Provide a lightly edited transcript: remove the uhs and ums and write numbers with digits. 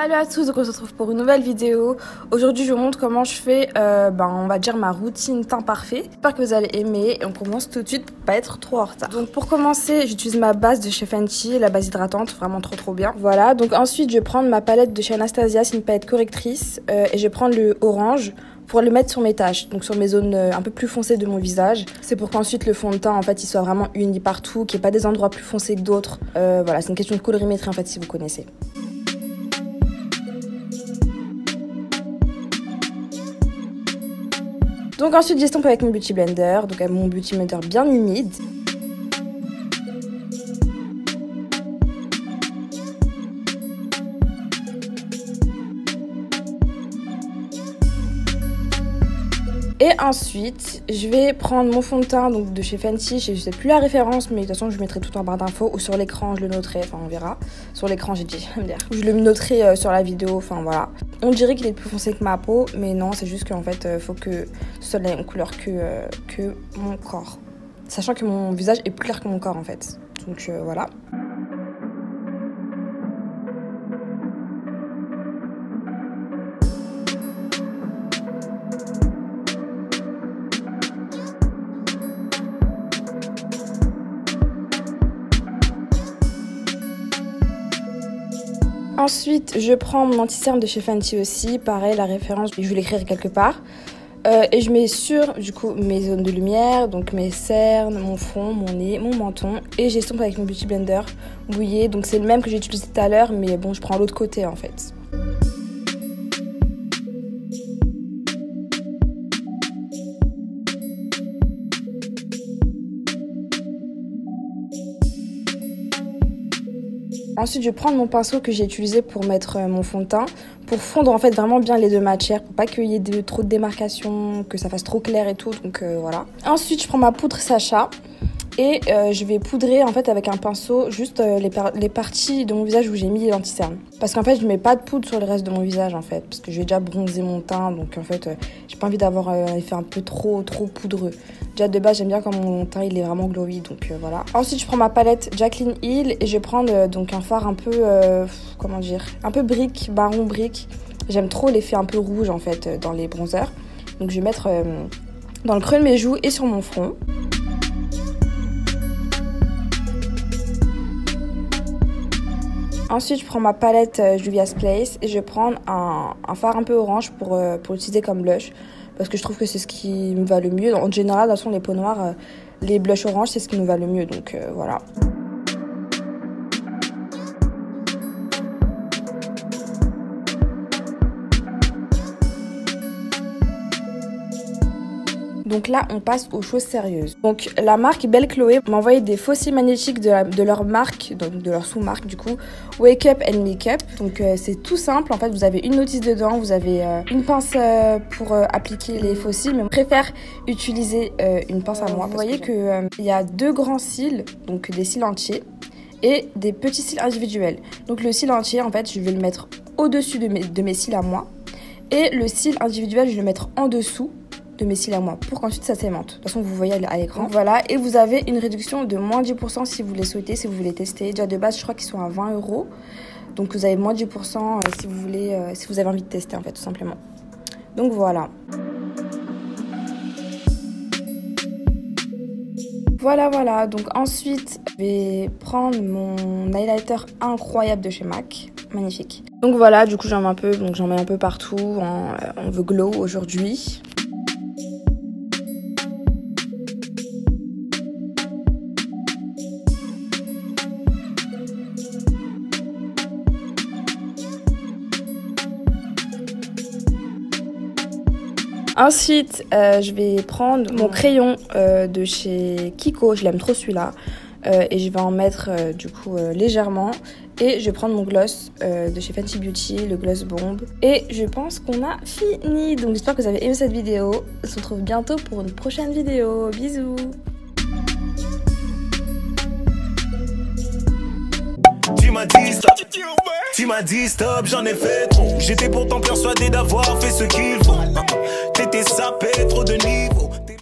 Salut à tous, donc on se retrouve pour une nouvelle vidéo. Aujourd'hui je vous montre comment je fais, on va dire ma routine teint parfait. J'espère que vous allez aimer et on commence tout de suite pour pas être trop en retard. Donc pour commencer, j'utilise ma base de chez Fenty, la base hydratante, vraiment trop bien. Voilà, donc ensuite je vais prendre ma palette de chez Anastasia, c'est une palette correctrice et je vais prendre le orange pour le mettre sur mes taches, donc sur mes zones un peu plus foncées de mon visage. C'est pour qu'ensuite le fond de teint en fait il soit vraiment uni partout, qu'il n'y ait pas des endroits plus foncés que d'autres. Voilà, c'est une question de colorimétrie en fait si vous connaissez. Donc ensuite j'estompe avec mon Beauty Blender, donc avec mon Beauty Blender bien humide. Et ensuite, je vais prendre mon fond de teint donc de chez Fenty, je sais plus la référence, mais de toute façon je mettrai tout en barre d'infos ou sur l'écran je le noterai, enfin on verra. Sur l'écran j'ai dit, je le noterai sur la vidéo, enfin voilà. On dirait qu'il est plus foncé que ma peau, mais non, c'est juste qu'en fait, faut que ce soit de la même couleur que mon corps. Sachant que mon visage est plus clair que mon corps en fait, donc voilà. Ensuite, je prends mon anti-cerne de chez Fenty aussi, pareil, la référence, je vais l'écrire quelque part. Et je mets sur, du coup, mes zones de lumière, donc mes cernes, mon front, mon nez, mon menton. Et j'estompe avec mon Beauty Blender mouillé, donc c'est le même que j'ai utilisé tout à l'heure, mais bon, je prends l'autre côté en fait. Ensuite, je vais prendre mon pinceau que j'ai utilisé pour mettre mon fond de teint, pour fondre en fait vraiment bien les deux matières, pour pas qu'il y ait trop de démarcation, que ça fasse trop clair et tout, donc voilà. Ensuite, je prends ma poudre Sacha et je vais poudrer en fait avec un pinceau juste les parties de mon visage où j'ai mis l'anti-cerne. Parce qu'en fait, je mets pas de poudre sur le reste de mon visage en fait, parce que j'ai déjà bronzé mon teint, donc en fait, j'ai pas envie d'avoir un effet un peu trop poudreux. Déjà de base, j'aime bien quand mon teint il est vraiment glowy, donc voilà. Ensuite, je prends ma palette Jaclyn Hill et je vais prendre donc un fard un peu, comment dire, un peu brique, marron brique. J'aime trop l'effet un peu rouge en fait dans les bronzers. Donc je vais mettre dans le creux de mes joues et sur mon front. Ensuite, je prends ma palette Juvia's Place et je vais prendre un fard un peu orange pour l'utiliser comme blush. Parce que je trouve que c'est ce qui me va le mieux. En général, de toute façon, les peaux noires, les blushs orange, c'est ce qui nous va le mieux. Donc voilà. Donc là, on passe aux choses sérieuses. Donc la marque Belle Chloé m'a envoyé des faux cils magnétiques de leur marque, donc de leur sous-marque du coup, Wake Up and Make Up. Donc c'est tout simple, en fait vous avez une notice dedans, vous avez une pince pour appliquer les faux cils, mais je préfère utiliser une pince à moi. Vous voyez que il y a deux grands cils, donc des cils entiers, et des petits cils individuels. Donc le cil entier, en fait, je vais le mettre au-dessus de mes cils à moi, et le cil individuel, je vais le mettre en dessous de mes cils à moi pour qu'ensuite ça s'aimante. De toute façon vous voyez à l'écran. Voilà, et vous avez une réduction de moins 10% si vous les souhaitez, si vous voulez tester. Déjà de base je crois qu'ils sont à 20 €. Donc vous avez moins 10% si vous voulez, si vous avez envie de tester en fait tout simplement. Donc voilà. Voilà, donc ensuite je vais prendre mon highlighter incroyable de chez MAC. Magnifique. Donc voilà, du coup j'en mets un peu partout. On veut glow aujourd'hui. Ensuite, je vais prendre mon crayon de chez Kiko, je l'aime trop celui-là, et je vais en mettre du coup légèrement. Et je vais prendre mon gloss de chez Fenty Beauty, le gloss bombe. Et je pense qu'on a fini. Donc j'espère que vous avez aimé cette vidéo. On se retrouve bientôt pour une prochaine vidéo. Bisous. Tu m'as dit stop, j'en ai fait trop. J'étais pourtant persuadé d'avoir fait ce qu'il faut. T'étais sapé, trop de niveau.